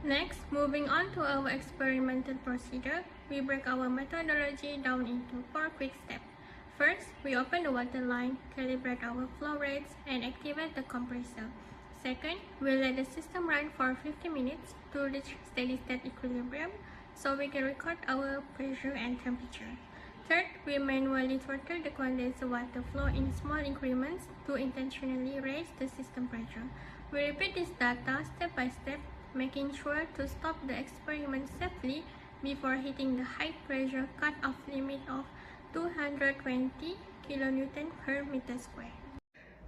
Next, moving on to our experimental procedure, we break our methodology down into 4 quick steps. First, we open the water line, calibrate our flow rates, and activate the compressor. Second, we let the system run for 50 minutes to reach steady state equilibrium so we can record our pressure and temperature. Third, we manually throttle the condenser water flow in small increments to intentionally raise the system pressure. We repeat this data step by step, making sure to stop the experiment safely before hitting the high pressure cut-off limit of 220 kN per meter square.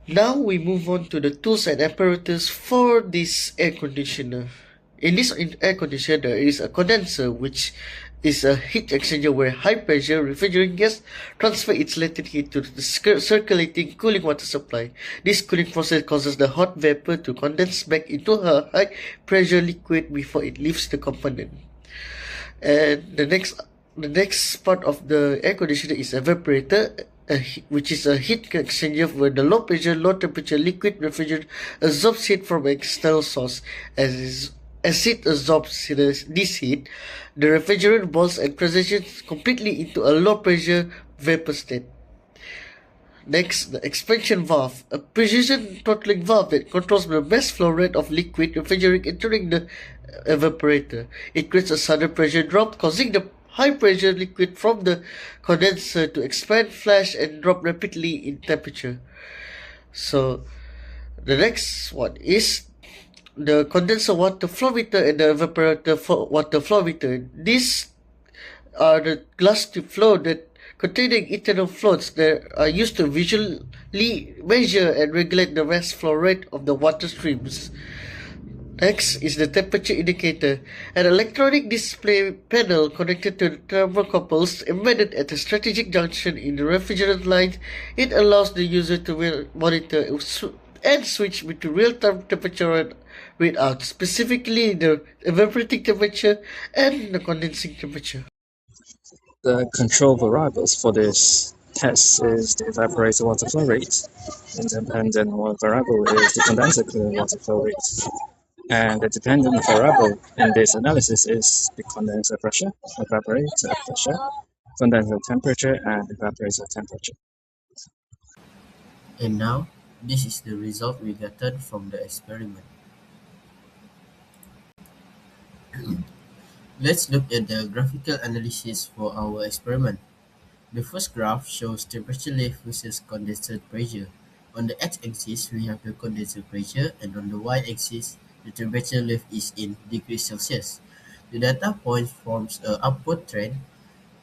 Now we move on to the tools and apparatus for this air conditioner. In this air conditioner, there is a condenser, which is a heat exchanger where high pressure refrigerant gas transfer its latent heat to the circulating cooling water supply. This cooling process causes the hot vapor to condense back into a high pressure liquid before it leaves the component. And the next part of the air conditioner is evaporator, which is a heat exchanger where the low pressure, low temperature liquid refrigerant absorbs heat from an external source. As it absorbs this heat, the refrigerant boils and transitions completely into a low pressure vapor state. Next, the expansion valve, a precision throttling valve that controls the mass flow rate of liquid refrigerant entering the evaporator. It creates a sudden pressure drop, causing the high pressure liquid from the condenser to expand, flash, and drop rapidly in temperature. So, the next one is the condenser water flow meter and the evaporator water flow meter. These are the glass tube flow that containing internal floats that are used to visually measure and regulate the mass flow rate of the water streams. Next is the temperature indicator, an electronic display panel connected to the thermocouples embedded at a strategic junction in the refrigerant line. It allows the user to monitor and switch between real-time temperature readouts, specifically the evaporating temperature and the condensing temperature. The control variables for this test is the evaporator water flow rate. Independent variable is the condenser cooling water flow rate. And the dependent variable in this analysis is the condenser pressure, evaporator pressure, condenser temperature, and evaporator temperature. And now, this is the result we gathered from the experiment. Let's look at the graphical analysis for our experiment. The first graph shows temperature lift versus condenser pressure. On the x-axis, we have the condenser pressure, and on the y-axis, the temperature lift is in degrees Celsius. The data point forms an upward trend,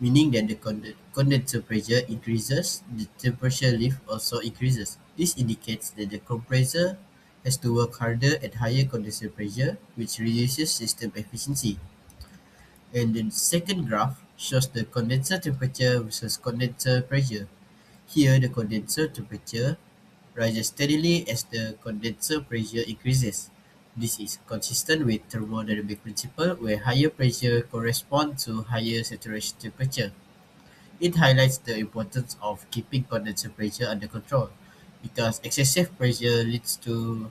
meaning that the condenser pressure increases, the temperature lift also increases. This indicates that the compressor has to work harder at higher condenser pressure, which reduces system efficiency. And the second graph shows the condenser temperature versus condenser pressure. Here, the condenser temperature rises steadily as the condenser pressure increases. This is consistent with thermodynamic principle where higher pressure corresponds to higher saturation temperature. It highlights the importance of keeping condenser pressure under control because excessive pressure leads to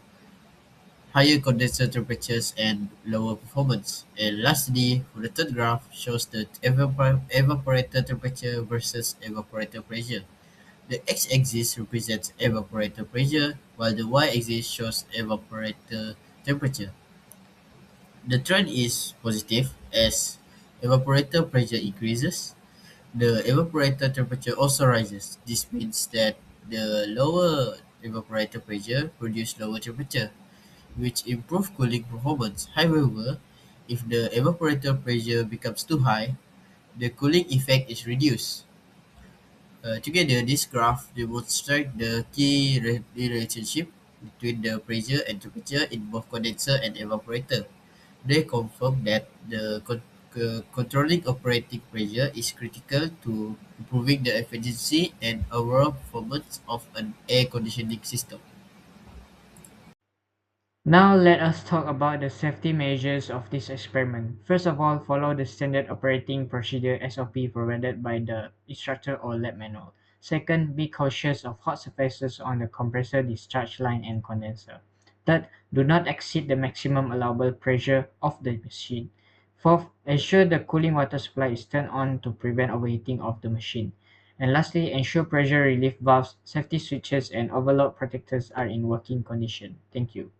higher condenser temperatures and lower performance. And lastly, the third graph shows the evaporator temperature versus evaporator pressure. The x-axis represents evaporator pressure, while the y-axis shows evaporator temperature. The trend is positive as evaporator pressure increases. The evaporator temperature also rises. This means that the lower evaporator pressure produces lower temperature, which improve cooling performance. However, if the evaporator pressure becomes too high, the cooling effect is reduced. Together, this graph demonstrates the key relationship between the pressure and temperature in both condenser and evaporator. They confirm that the controlling operating pressure is critical to improving the efficiency and overall performance of an air conditioning system. Now let us talk about the safety measures of this experiment. First of all, follow the standard operating procedure SOP provided by the instructor or lab manual. Second, be cautious of hot surfaces on the compressor discharge line and condenser. Third, do not exceed the maximum allowable pressure of the machine. Fourth, ensure the cooling water supply is turned on to prevent overheating of the machine. And lastly, ensure pressure relief valves, safety switches, and overload protectors are in working condition. Thank you.